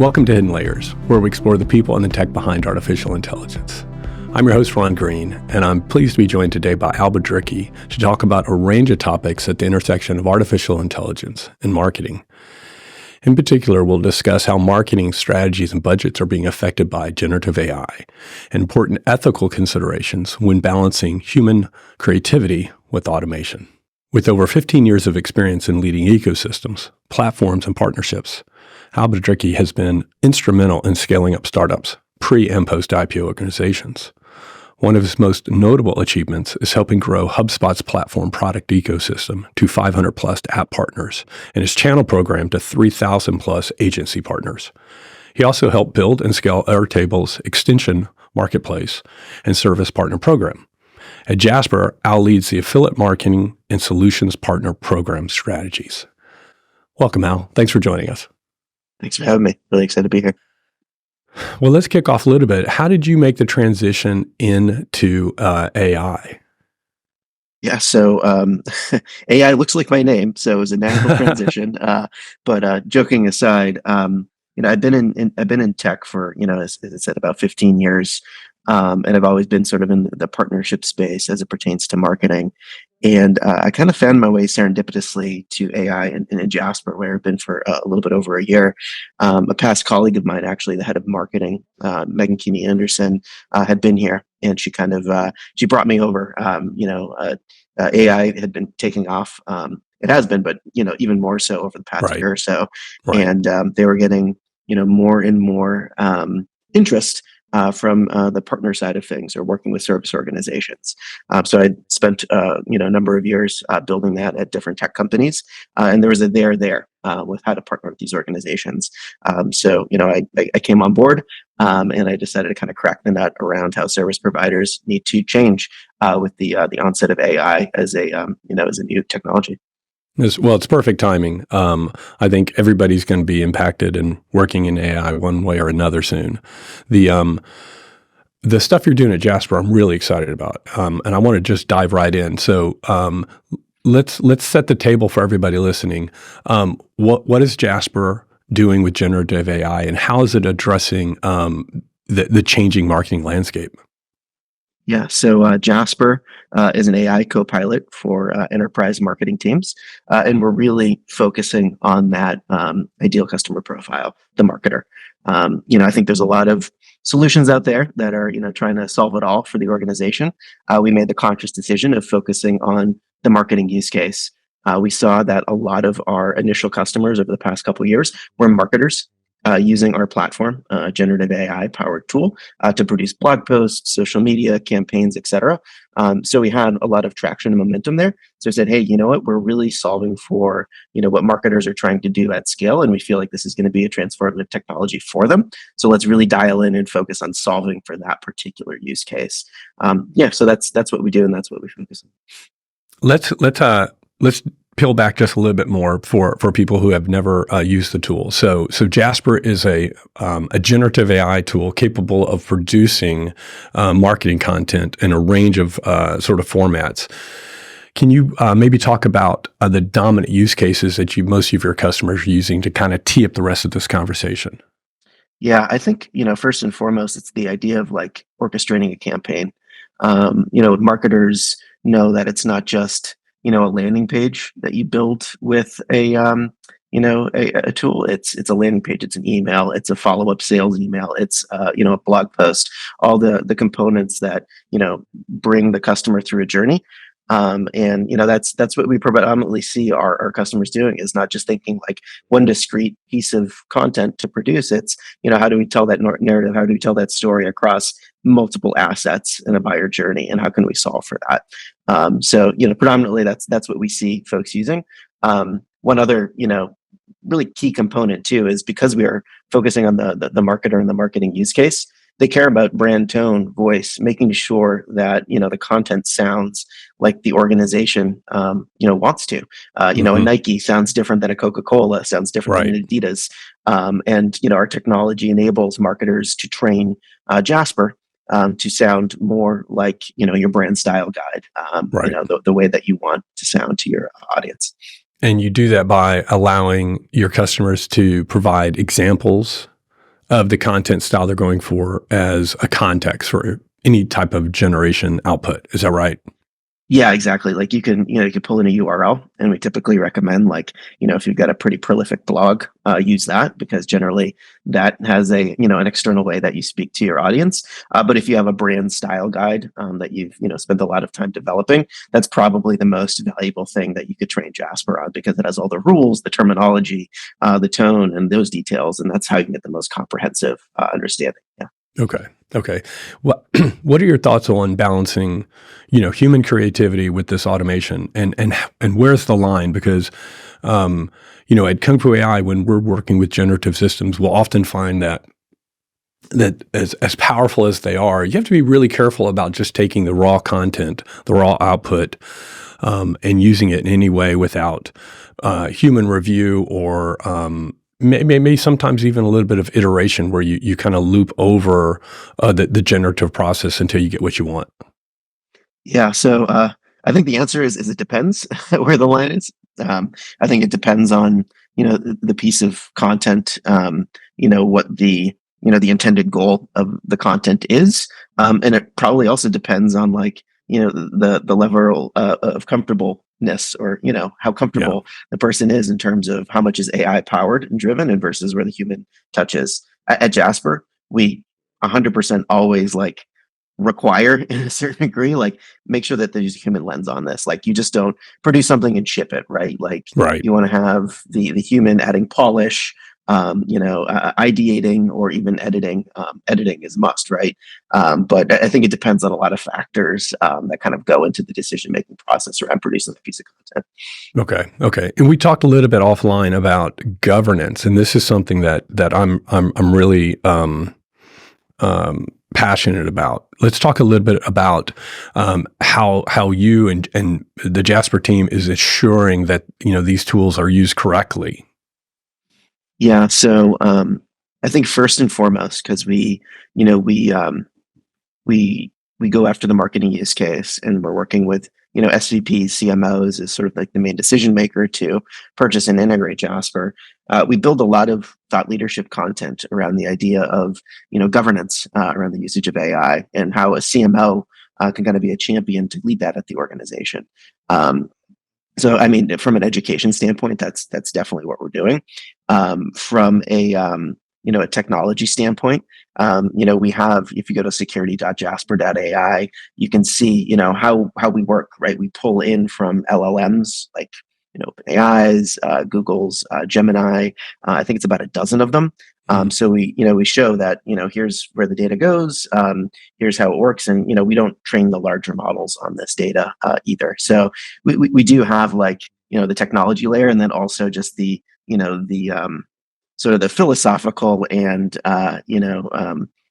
Welcome to Hidden Layers, where we explore the people and the tech behind artificial intelligence. I'm your host, Ron Green, and I'm pleased to be joined today by Biedrzycki to talk about a range of topics at the intersection of artificial intelligence and marketing. In particular, we'll discuss how marketing strategies and budgets are being affected by generative AI and important ethical considerations when balancing human creativity with automation. With over 15 years of experience in leading ecosystems, platforms, and partnerships, Biedrzycki has been instrumental in scaling up startups, pre- and post-IPO organizations. One of his most notable achievements is helping grow HubSpot's platform product ecosystem to 500-plus app partners and his channel program to 3,000-plus agency partners. He also helped build and scale Airtable's extension marketplace and service partner program. At Jasper, Al leads the affiliate marketing and solutions partner program strategies. Welcome, Al. Thanks for joining us. Thanks for having me. Really excited to be here. Well, let's kick off a little bit. How did you make the transition into AI? Yeah, so AI looks like my name, so it was a natural transition. But joking aside, I've been in tech for as I said, about 15 years, and I've always been sort of in the partnership space as it pertains to marketing. And I kind of found my way serendipitously to AI in Jasper, where I've been for a little bit over a year. A past colleague of mine, actually, the head of marketing, Megan Keeney Anderson, had been here, and she kind of she brought me over. AI had been taking off. It has been, but even more so over the past year or so. Right. And they were getting more and more interest from the partner side of things, or working with service organizations. So I spent a number of years building that at different tech companies, and there was a there with how to partner with these organizations. So I came on board, and I decided to kind of crack the nut around how service providers need to change with the onset of AI as a new technology. Well, it's perfect timing. I think everybody's going to be impacted and working in AI one way or another soon. The stuff you're doing at Jasper, I'm really excited about, and I want to just dive right in. So let's set the table for everybody listening. What is Jasper doing with generative AI, and how is it addressing the changing marketing landscape? Yeah, so Jasper is an AI co-pilot for enterprise marketing teams, and we're really focusing on that ideal customer profile, the marketer. I think there's a lot of solutions out there that are trying to solve it all for the organization. We made the conscious decision of focusing on the marketing use case. We saw that a lot of our initial customers over the past couple of years were marketers. Using our platform, generative AI powered tool, to produce blog posts, social media campaigns, etc. So we had a lot of traction and momentum there. So I said, hey, you know what? We're really solving for what marketers are trying to do at scale, and we feel like this is going to be a transformative technology for them. So let's really dial in and focus on solving for that particular use case. So that's what we do, and that's what we focus on. Let's peel back just a little bit more for people who have never used the tool. So Jasper is a generative AI tool capable of producing marketing content in a range of sort of formats. Can you maybe talk about the dominant use cases that most of your customers are using to kind of tee up the rest of this conversation? Yeah, I think first and foremost, it's the idea of like orchestrating a campaign. Marketers know that it's not just a landing page that you build with a tool. It's a landing page, it's an email, it's a follow-up sales email, it's a blog post, all the components that bring the customer through a journey. That's what we predominantly see our customers doing, is not just thinking like one discrete piece of content to produce. It's how do we tell that narrative, how do we tell that story across multiple assets in a buyer journey, and how can we solve for that? Predominantly that's what we see folks using. One other really key component too is, because we are focusing on the marketer and the marketing use case, they care about brand tone, voice, making sure that the content sounds like the organization wants to. A Nike sounds different than a Coca-Cola, sounds different than an Adidas, and our technology enables marketers to train Jasper to sound more like your brand style guide, the way that you want to sound to your audience. And you do that by allowing your customers to provide examples of the content style they're going for as a context for any type of generation output. Is that right? Yeah, exactly. Like you can pull in a URL, and we typically recommend, like, if you've got a pretty prolific blog, use that, because generally that has an external way that you speak to your audience. But if you have a brand style guide that you've, spent a lot of time developing, that's probably the most valuable thing that you could train Jasper on, because it has all the rules, the terminology, the tone, and those details. And that's how you can get the most comprehensive understanding. Yeah. Okay. Okay. What what are your thoughts on balancing, human creativity with this automation, and where's the line? Because, at Kung Fu AI, when we're working with generative systems, we'll often find that as powerful as they are, you have to be really careful about just taking the raw content, the raw output, and using it in any way without human review or maybe sometimes even a little bit of iteration where you kind of loop over the generative process until you get what you want. Yeah, so I think the answer is it depends where the line is. I think it depends on the piece of content, what the intended goal of the content is, and it probably also depends on, like, the level of comfortableness, or how Yeah. comfortable the person is in terms of how much is AI powered and driven, and versus where the human touch is. At Jasper, we 100% always, like, require, in a certain degree, like, make sure that there's a human lens on this. Like, you just don't produce something and ship it, right? Like, Right. you want to have the human adding polish, ideating, or even editing. Editing is must, right? But I think it depends on a lot of factors that kind of go into the decision making process around producing a piece of content. Okay. Okay. And we talked a little bit offline about governance, and this is something that I'm really passionate about. Let's talk a little bit about how you and the Jasper team is assuring that these tools are used correctly. Yeah, so I think first and foremost, because you know, we um, we we go after the marketing use case, and we're working with SVPs, CMOs, is sort of like the main decision maker to purchase and integrate Jasper. We build a lot of thought leadership content around the idea of governance around the usage of AI, and how a CMO can kind of be a champion to lead that at the organization. Um, so, I mean, from an education standpoint, that's definitely what we're doing. From a technology standpoint, we have, if you go to security.jasper.ai, you can see how we work. Right, we pull in from LLMs, like OpenAI's, Google's, Gemini. I think it's about a dozen of them. Mhm. So we show that here's where the data goes. Here's how it works, and we don't train the larger models on this data either. So we do have, like, the technology layer, and then also just the sort of the philosophical, and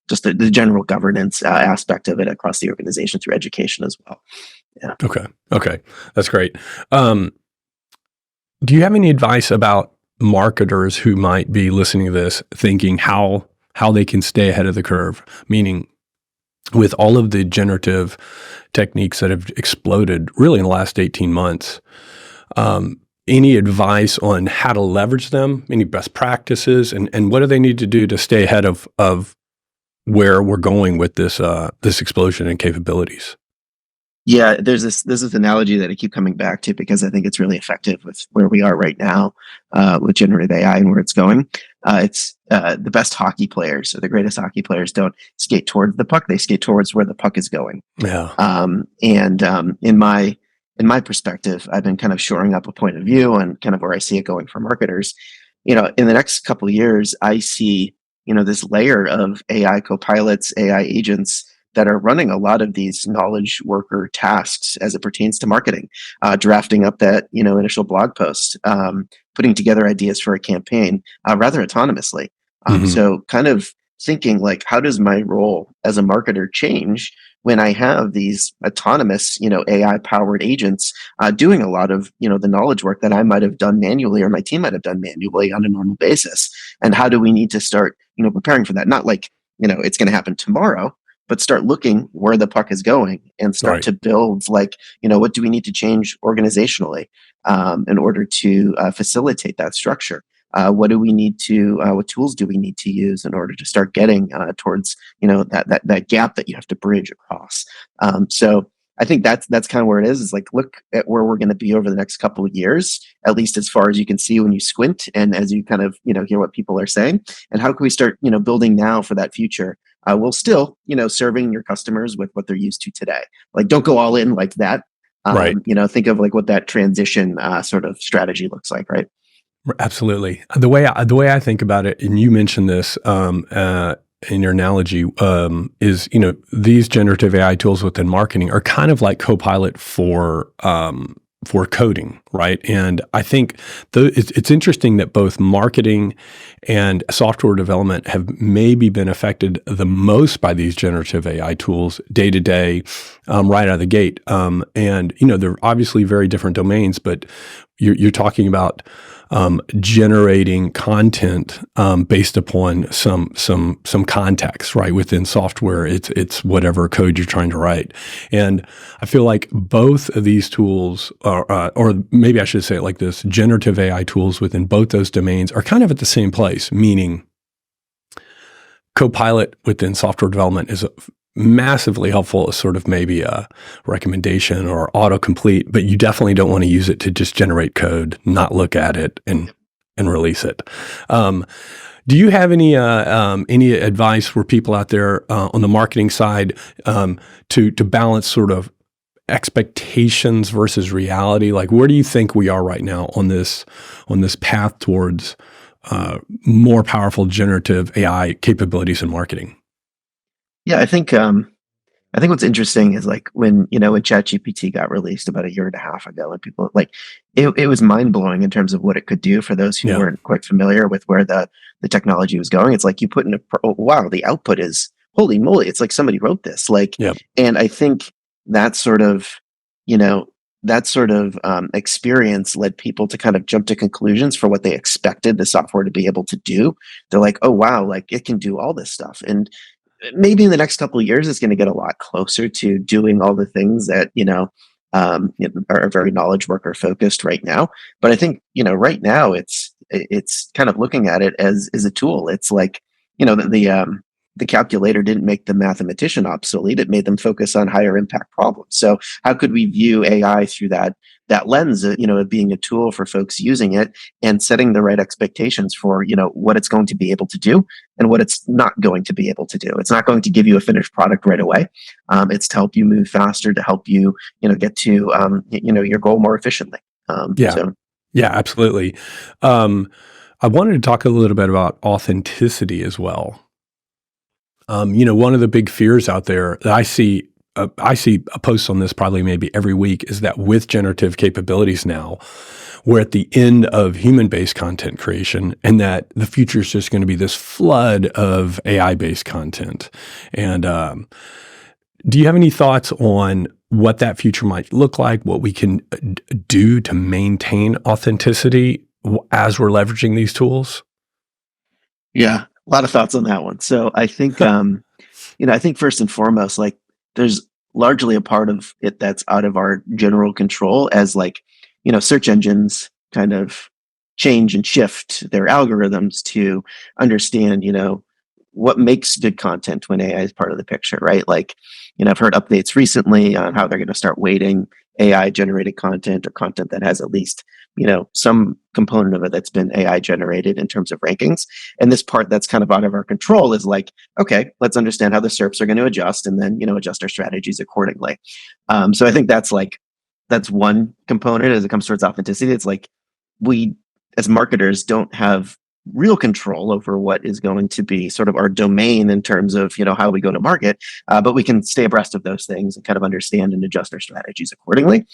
just the general governance aspect of it across the organization through education as well. Yeah. Okay. Okay. That's great. Um, do you have any advice about marketers who might be listening to this thinking how they can stay ahead of the curve? Meaning, with all of the generative techniques that have exploded really in the last 18 months, any advice on how to leverage them, any best practices, and what do they need to do to stay ahead of where we're going with this explosion in capabilities? Yeah, there's this analogy that I keep coming back to, because I think it's really effective with where we are right now with generative AI and where it's going. It's the best hockey players, or the greatest hockey players, don't skate towards the puck; they skate towards where the puck is going. Yeah. And in my perspective, I've been kind of shoring up a point of view, and kind of where I see it going for marketers. In the next couple of years, I see this layer of AI copilots, AI agents that are running a lot of these knowledge worker tasks as it pertains to marketing, drafting up that initial blog post, putting together ideas for a campaign, rather autonomously. Hmm. So kind of thinking, like, how does my role as a marketer change when I have these autonomous, AI powered agents doing a lot of, the knowledge work that I might have done manually, or my team might have done manually on a normal basis? And how do we need to start, preparing for that? Not like, it's going to happen tomorrow, but start looking where the puck is going, and start Right. to build, like, what do we need to change organizationally in order to facilitate that structure? What do we need to? What tools do we need to use in order to start getting towards that gap that you have to bridge across? So I think that's kind of where it is. Is like look at where we're going to be over the next couple of years, at least as far as you can see when you squint and as you kind of hear what people are saying, and how can we start building now for that future? While still serving your customers with what they're used to today. Like don't go all in like that. Right. Think of like what that transition sort of strategy looks like, right? Absolutely. The way I think about it, and you mentioned this in your analogy, is these generative AI tools within marketing are kind of like Copilot for coding, right? And I think it's interesting that both marketing and software development have maybe been affected the most by these generative AI tools day to day, right out of the gate. And they're obviously very different domains, but you're talking about generating content based upon some context, right? Within software, it's whatever code you're trying to write, and I feel like both of these tools, or maybe I should say it like this: generative AI tools within both those domains are kind of at the same place. Meaning, Copilot within software development is massively helpful as sort of maybe a recommendation or autocomplete, but you definitely don't want to use it to just generate code, not look at it and release it. Do you have any advice for people out there on the marketing side to balance sort of expectations versus reality? Like, where do you think we are right now on this path towards more powerful generative AI capabilities in marketing? Yeah, I think what's interesting is like when ChatGPT got released about a year and a half ago, and people like it was mind blowing in terms of what it could do for those who Yeah. weren't quite familiar with where the technology was going. It's like you put in oh, wow, the output is holy moly! It's like somebody wrote this. Like, Yeah. and I think that sort of you know experience led people to kind of jump to conclusions for what they expected the software to be able to do. They're like, oh wow, like it can do all this stuff, and maybe in the next couple of years it's going to get a lot closer to doing all the things that are very knowledge worker focused right now. But I think right now it's kind of looking at it as a tool. It's like the calculator didn't make the mathematician obsolete. It made them focus on higher impact problems. So how could we view AI through that lens, of being a tool for folks using it and setting the right expectations for, what it's going to be able to do and what it's not going to be able to do. It's not going to give you a finished product right away. It's to help you move faster, to help you, get to, your goal more efficiently. Yeah. So Yeah, absolutely. I wanted to talk a little bit about authenticity as well. One of the big fears out there that I see a post on this probably maybe every week is that with generative capabilities now, we're at the end of human-based content creation, and that the future is just going to be this flood of AI-based content. And do you have any thoughts on what that future might look like, what we can do to maintain authenticity as we're leveraging these tools? yeah, a lot of thoughts on that one. So I think, I think first and foremost, like there's largely a part of it that's out of our general control as like, search engines kind of change and shift their algorithms to understand, what makes good content when AI is part of the picture, right? Like, I've heard updates recently on how they're going to start weighting AI generated content or content that has at least, some component of it that's been AI generated in terms of rankings. And this part that's kind of out of our control is like, okay, let's understand how the SERPs are going to adjust and then, adjust our strategies accordingly. So I think that's one component as it comes towards authenticity. It's like we as marketers don't have real control over what is going to be sort of our domain in terms of how we go to market, but we can stay abreast of those things and kind of understand and adjust our strategies accordingly.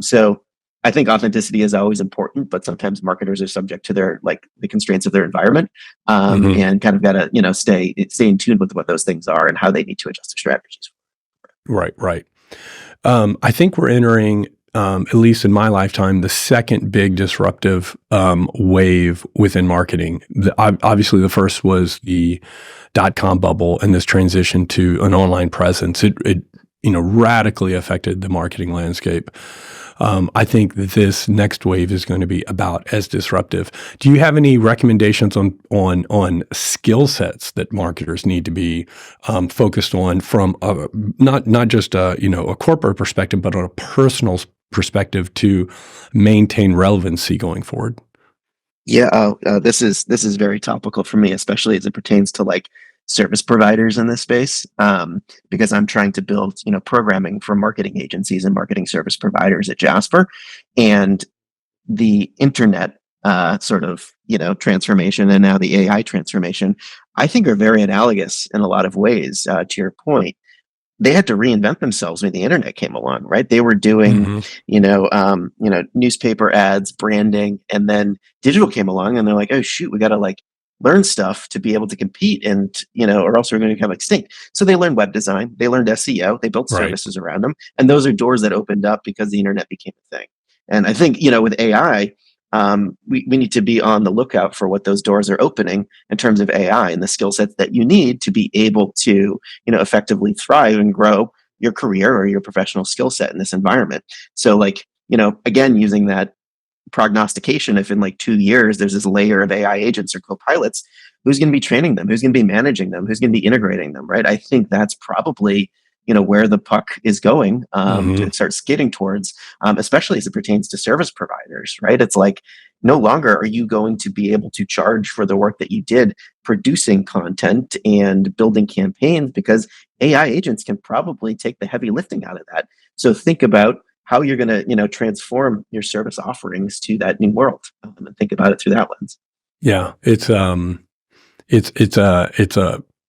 So I think authenticity is always important, but sometimes marketers are subject to the constraints of their environment, Mm-hmm. and kind of got to stay in tune with what those things are and how they need to adjust their strategies. Right, right. I think we're entering, at least in my lifetime, the second big disruptive wave within marketing. Obviously, the first was the dot-com bubble and this transition to an online presence. It radically affected the marketing landscape. I think that this next wave is going to be about as disruptive. Do you have any recommendations on skill sets that marketers need to be focused on from not just a corporate perspective, but on a personal perspective to maintain relevancy going forward? Yeah, this is very topical for me, especially as it pertains to like service providers in this space, because I'm trying to build, programming for marketing agencies and marketing service providers at Jasper, and the internet sort of transformation and now the AI transformation, I think are very analogous in a lot of ways. To your point, they had to reinvent themselves when the internet came along, right? They were doing, Hmm. newspaper ads, branding, and then digital came along, and they're like, oh shoot, we got to like learn stuff to be able to compete, and or else we're going to become extinct. So they learned web design, they learned SEO, they built Right. services around them, and those are doors that opened up because the internet became a thing. And I think with AI, we need to be on the lookout for what those doors are opening in terms of AI and the skill sets that you need to be able to effectively thrive and grow your career or your professional skill set in this environment. So like, again, using that prognostication, if in like 2 years there's this layer of AI agents or co-pilots, who's going to be training them? Who's going to be managing them? Who's going to be integrating them? Right. I think that's probably where the puck is going, Hmm. to start skidding towards, especially as it pertains to service providers. Right. It's like no longer are you going to be able to charge for the work that you did producing content and building campaigns, because AI agents can probably take the heavy lifting out of that. So think about how you're going to transform your service offerings to that new world, and think about it through that lens. Yeah, it's a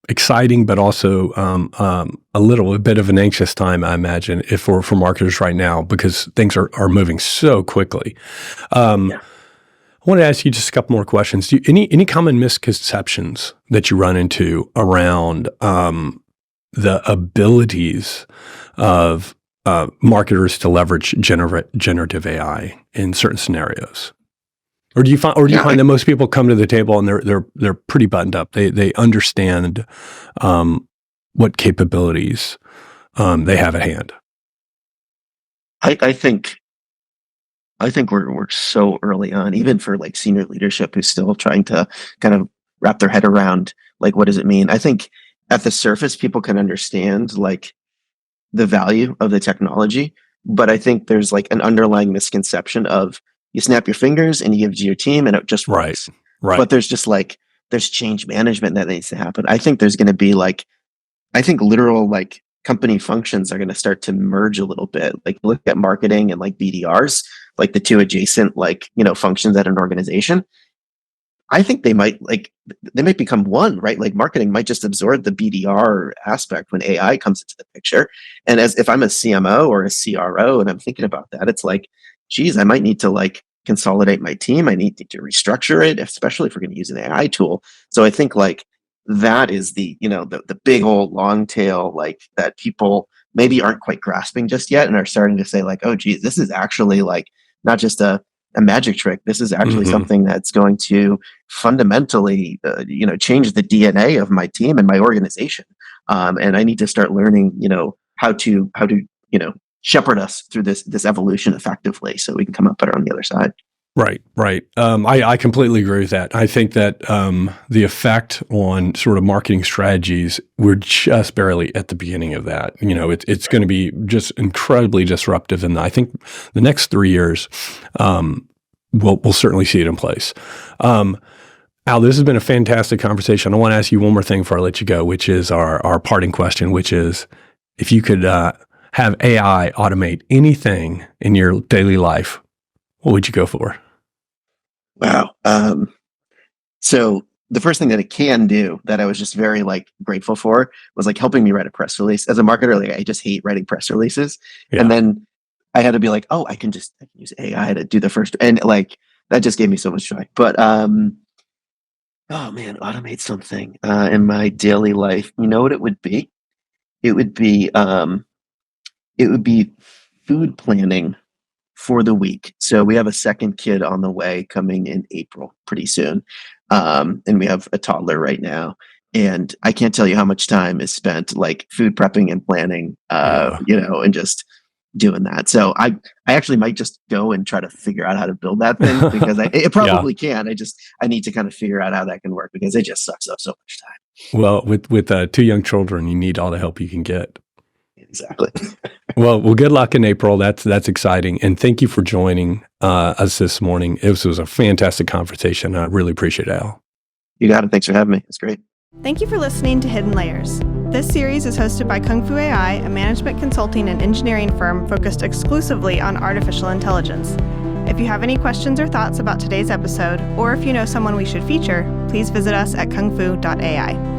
exciting, but also a bit of an anxious time, I imagine, if for marketers right now, because things are moving so quickly. Um, Yeah. I want to ask you just a couple more questions. Any common misconceptions that you run into around the abilities of marketers to leverage generative AI in certain scenarios? Or do you Yeah, find that most people come to the table and they're pretty buttoned up? They understand what capabilities they have at hand. I think we're so early on, even for like senior leadership who's still trying to kind of wrap their head around like what does it mean. I think at the surface people can understand like the value of the technology, but I think there's like an underlying misconception of you snap your fingers and you give it to your team and it just Right. works. Right. But there's just like there's change management that needs to happen. I think there's going to be like I think literal like company functions are going to start to merge a little bit. Like look at marketing and like BDRs, like the two adjacent like functions at an organization. I think they might become one, right? Like marketing might just absorb the BDR aspect when AI comes into the picture. And as if I'm a CMO or a CRO and I'm thinking about that, it's like, geez, I might need to like consolidate my team. I need to restructure it, especially if we're going to use an AI tool. So I think like that is the big old long tail like that people maybe aren't quite grasping just yet and are starting to say like, oh geez, this is actually like not just a magic trick. This is actually Hmm. something that's going to fundamentally, change the DNA of my team and my organization. And I need to start learning, how to shepherd us through this evolution effectively, so we can come up better on the other side. Right. Right. I completely agree with that. I think that the effect on sort of marketing strategies, we're just barely at the beginning of that. It's going to be just incredibly disruptive, and I think the next 3 years, we'll certainly see it in place. Um, Al, this has been a fantastic conversation. I want to ask you one more thing before I let you go, which is our parting question, which is if you could have AI automate anything in your daily life, what would you go for? Wow. So the first thing that it can do that I was just very like grateful for was like helping me write a press release. As a marketer, like I just hate writing press releases. And Yeah. then I had to be like, oh, I can use AI to do the first, and like that just gave me so much joy. But oh man, automate something in my daily life. You know what it would be? It would be food planning for the week. So we have a second kid on the way coming in April pretty soon. And we have a toddler right now. And I can't tell you how much time is spent like food prepping and planning, Yeah. and just doing that. So I actually might just go and try to figure out how to build that thing because it Yeah. probably can. I need to kind of figure out how that can work because it just sucks up so much time. Well, with two young children, you need all the help you can get. Exactly. Well, good luck in April. That's exciting, and thank you for joining us this morning. This was a fantastic conversation. I really appreciate it, Al. You got it. Thanks for having me. It's great. Thank you for listening to Hidden Layers. This series is hosted by Kung Fu AI, a management consulting and engineering firm focused exclusively on artificial intelligence. If you have any questions or thoughts about today's episode, or if you know someone we should feature, please visit us at kungfu.ai.